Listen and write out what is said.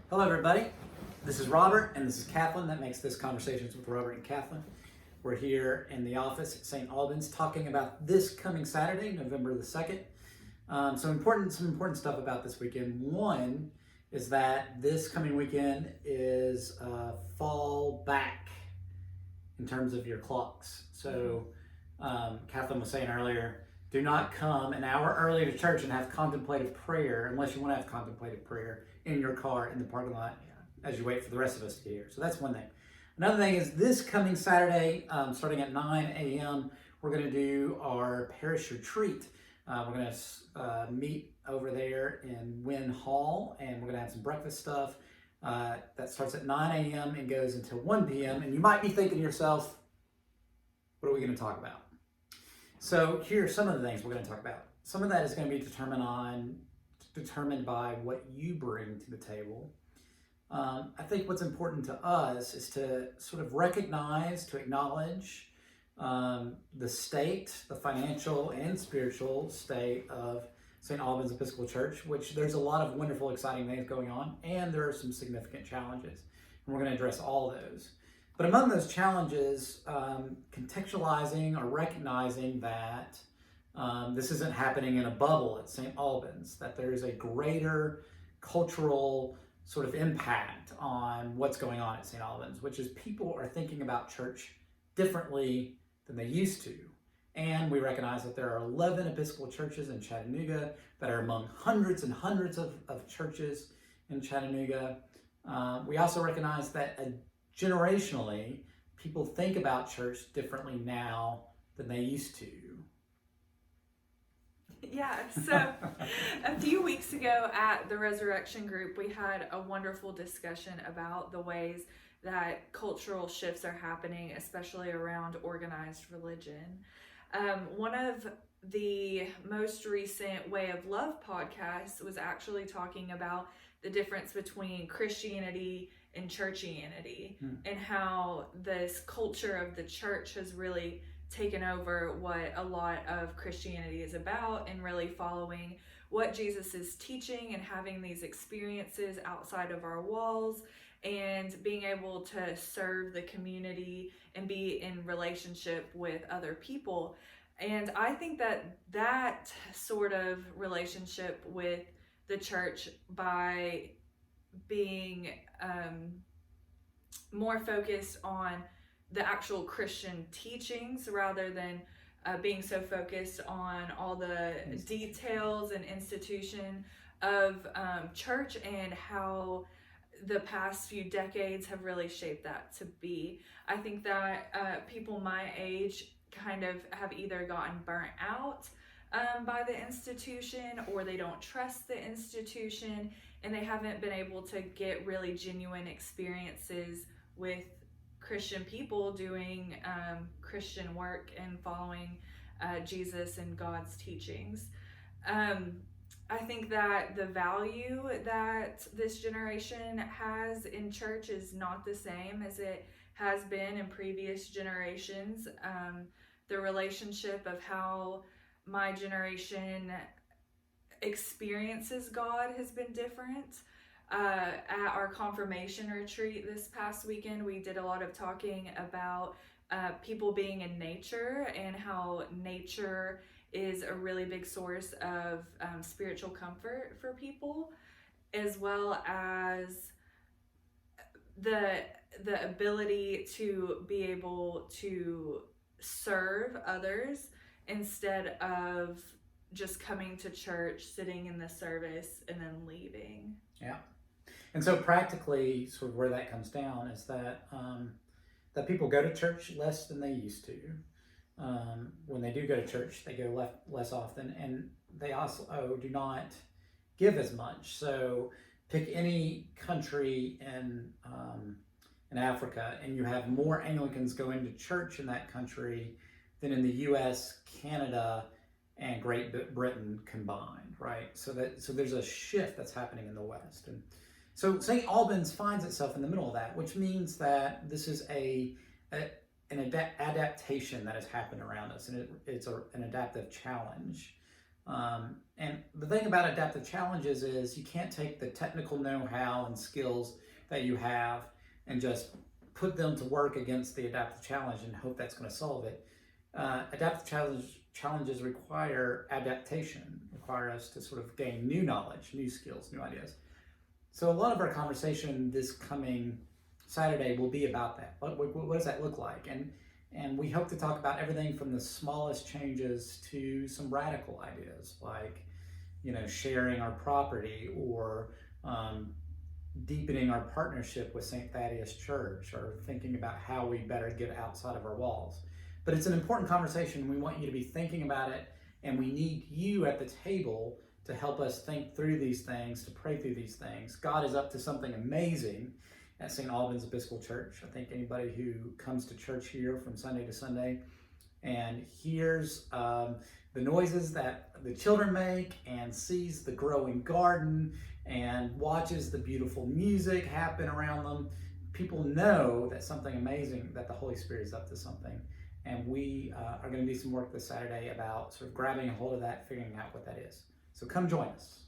Hello, everybody. This is Robert, and this is Kathlyn. That makes this Conversations with Robert and Kathlyn. We're here in the office at St. Albans talking about this coming Saturday, November the 2nd. Some important stuff about this weekend. One is that this coming weekend is fall back in terms of your clocks. So Kathlyn was saying earlier, do not come an hour early to church and have contemplative prayer unless you want to have contemplative prayer in your car in the parking lot as you wait for the rest of us to get here. So that's one thing. Another thing is this coming Saturday, starting at 9 a.m., we're going to do our parish retreat. We're going to meet over there in Wynn Hall, and we're going to have some breakfast stuff. That starts at 9 a.m. and goes until 1 p.m. And you might be thinking to yourself, what are we going to talk about? So here are some of the things we're going to talk about. Some of that is going to be determined by what you bring to the table. I think what's important to us is to sort of recognize, to acknowledge the state, the financial and spiritual state of St. Albans Episcopal Church, which there's a lot of wonderful, exciting things going on, and there are some significant challenges. And we're going to address all those. But among those challenges, contextualizing or recognizing that this isn't happening in a bubble at St. Albans, that there is a greater cultural sort of impact on what's going on at St. Albans, which is people are thinking about church differently than they used to. And we recognize that there are 11 Episcopal churches in Chattanooga that are among hundreds and hundreds of churches in Chattanooga. We also recognize that generationally, people think about church differently now than they used to. Yeah, so a few weeks ago at the Resurrection Group, we had a wonderful discussion about the ways that cultural shifts are happening, especially around organized religion. One of the most recent Way of Love podcasts was actually talking about the difference between Christianity and churchianity, and how this culture of the church has really taken over what a lot of Christianity is about, and really following what Jesus is teaching and having these experiences outside of our walls and being able to serve the community and be in relationship with other people. And I think that sort of relationship with the church, by being more focused on the actual Christian teachings rather than being so focused on all the details and institution of church, and how the past few decades have really shaped that to be. I think that people my age kind of have either gotten burnt out by the institution, or they don't trust the institution, and they haven't been able to get really genuine experiences with Christian people doing Christian work and following Jesus and God's teachings. I think that the value that this generation has in church is not the same as it has been in previous generations. The relationship of how my generation experiences God has been different. At our confirmation retreat this past weekend, we did a lot of talking about people being in nature, and how nature is a really big source of spiritual comfort for people, as well as the ability to be able to serve others instead of just coming to church, sitting in the service, and then leaving. Yeah. And so practically, sort of where that comes down is that that people go to church less than they used to. When they do go to church, they go less often, and they also do not give as much. So pick any country in Africa, and you have more Anglicans going to church in that country than in the U.S., Canada, and Great Britain combined, right? So there's a shift that's happening in the West. And so St. Albans finds itself in the middle of that, which means that this is an adaptation that has happened around us, and it's an adaptive challenge. And the thing about adaptive challenges is you can't take the technical know-how and skills that you have and just put them to work against the adaptive challenge and hope that's going to solve it. Adaptive challenges require adaptation, require us to sort of gain new knowledge, new skills, new ideas. So a lot of our conversation this coming Saturday will be about that. What does that look like? And we hope to talk about everything from the smallest changes to some radical ideas, like, sharing our property, or deepening our partnership with St. Thaddeus Church, or thinking about how we better get outside of our walls. But it's an important conversation. We want you to be thinking about it, and we need you at the table to help us think through these things, to pray through these things. God is up to something amazing at St. Albans Episcopal Church. I think anybody who comes to church here from Sunday to Sunday and hears the noises that the children make, and sees the growing garden, and watches the beautiful music happen around them, people know that something amazing, that the Holy Spirit is up to something. And we are going to do some work this Saturday about sort of grabbing a hold of that, figuring out what that is. So come join us.